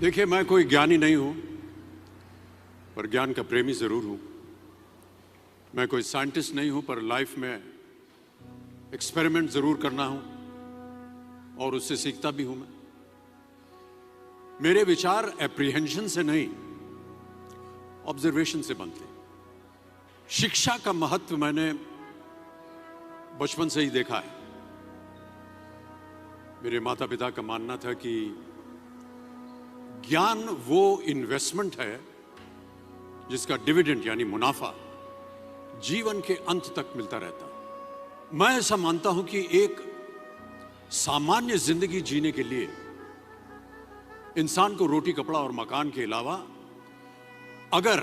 देखिए, मैं कोई ज्ञानी नहीं हूं, पर ज्ञान का प्रेमी जरूर हूं। मैं कोई साइंटिस्ट नहीं हूं, पर लाइफ में एक्सपेरिमेंट जरूर करना हूं और उससे सीखता भी हूं। मेरे विचार एप्रीहेंशन से नहीं, ऑब्जर्वेशन से बनते हैं। शिक्षा का महत्व मैंने बचपन से ही देखा है। मेरे माता पिता का मानना था कि ज्ञान वो इन्वेस्टमेंट है जिसका डिविडेंड यानी मुनाफा जीवन के अंत तक मिलता रहता। मैं ऐसा मानता हूं कि एक सामान्य जिंदगी जीने के लिए इंसान को रोटी कपड़ा और मकान के अलावा अगर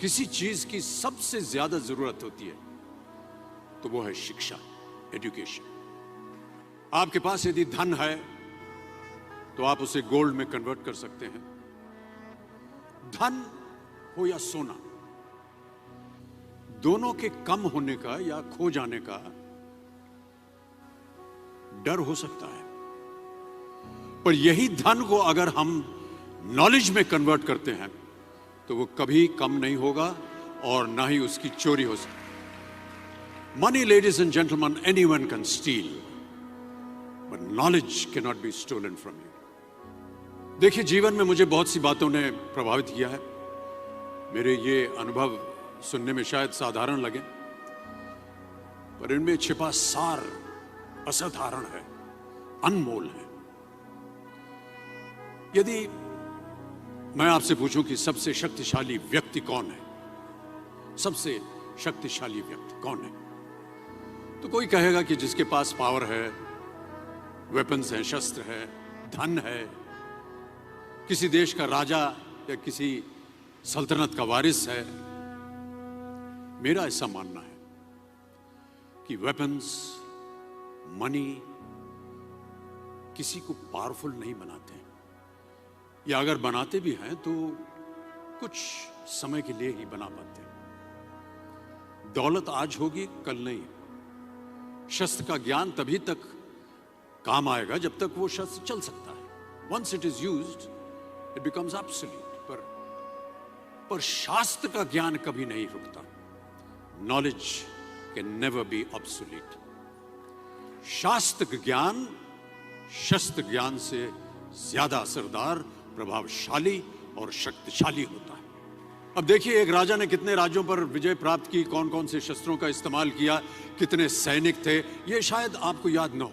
किसी चीज की सबसे ज्यादा जरूरत होती है तो वो है शिक्षा, एजुकेशन। आपके पास यदि धन है तो आप उसे गोल्ड में कन्वर्ट कर सकते हैं। धन हो या सोना, दोनों के कम होने का या खो जाने का डर हो सकता है, पर यही धन को अगर हम नॉलेज में कन्वर्ट करते हैं तो वो कभी कम नहीं होगा और ना ही उसकी चोरी हो सकती। Money, ladies and gentleman, anyone can steal, but knowledge can not be stolen from you. देखिए, जीवन में मुझे बहुत सी बातों ने प्रभावित किया है। मेरे ये अनुभव सुनने में शायद साधारण लगे, पर इनमें छिपा सार असाधारण है, अनमोल है। यदि मैं आपसे पूछूं कि सबसे शक्तिशाली व्यक्ति कौन है, सबसे शक्तिशाली व्यक्ति कौन है, तो कोई कहेगा कि जिसके पास पावर है, वेपन्स हैं, शस्त्र है, धन है, किसी देश का राजा या किसी सल्तनत का वारिस है। मेरा ऐसा मानना है कि वेपन्स, मनी किसी को पावरफुल नहीं बनाते, या अगर बनाते भी हैं तो कुछ समय के लिए ही बना पाते हैं। दौलत आज होगी, कल नहीं। शस्त्र का ज्ञान तभी तक काम आएगा जब तक वो शस्त्र चल सकता है। Once it is used it becomes absolute. पर शास्त्र का ज्ञान कभी नहीं रुकता। Knowledge can never be obsolete. शास्त्र ज्ञान शस्त्र ज्ञान से ज्यादा असरदार, प्रभावशाली और शक्तिशाली होता है। अब देखिए, एक राजा ने कितने राज्यों पर विजय प्राप्त की, कौन कौन से शस्त्रों का इस्तेमाल किया, कितने सैनिक थे, यह शायद आपको याद न हो,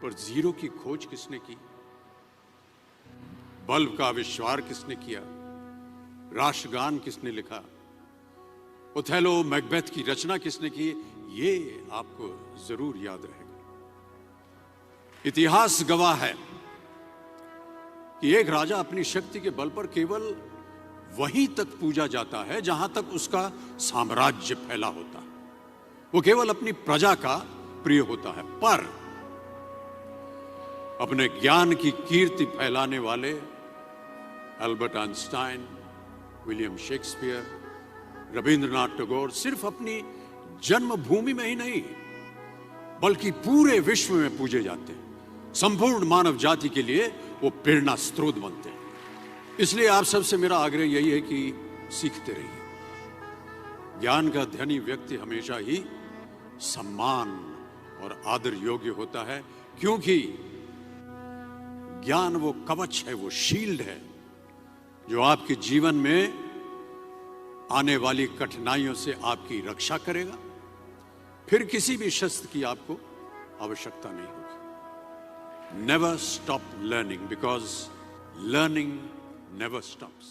पर जीरो की खोज किसने की, बल्ब का आविष्कार किसने किया, राष्ट्रगान किसने लिखा, ओथेलो मैकबेथ की रचना किसने की, ये आपको जरूर याद रहेगा। इतिहास गवाह है कि एक राजा अपनी शक्ति के बल पर केवल वहीं तक पूजा जाता है जहां तक उसका साम्राज्य फैला होता है। वो केवल अपनी प्रजा का प्रिय होता है। पर अपने ज्ञान की कीर्ति फैलाने वाले Albert Einstein, William Shakespeare, Rabindranath Tagore सिर्फ अपनी जन्मभूमि में ही नहीं बल्कि पूरे विश्व में पूजे जाते हैं। संपूर्ण मानव जाति के लिए वो प्रेरणा स्रोत बनते हैं। इसलिए आप सबसे मेरा आग्रह यही है कि सीखते रहिए। ज्ञान का धनी व्यक्ति हमेशा ही सम्मान और आदर योग्य होता है, क्योंकि ज्ञान वो कवच है, वो शील्ड है जो आपके जीवन में आने वाली कठिनाइयों से आपकी रक्षा करेगा। फिर किसी भी शस्त्र की आपको आवश्यकता नहीं होगी। Never stop learning, because learning never stops.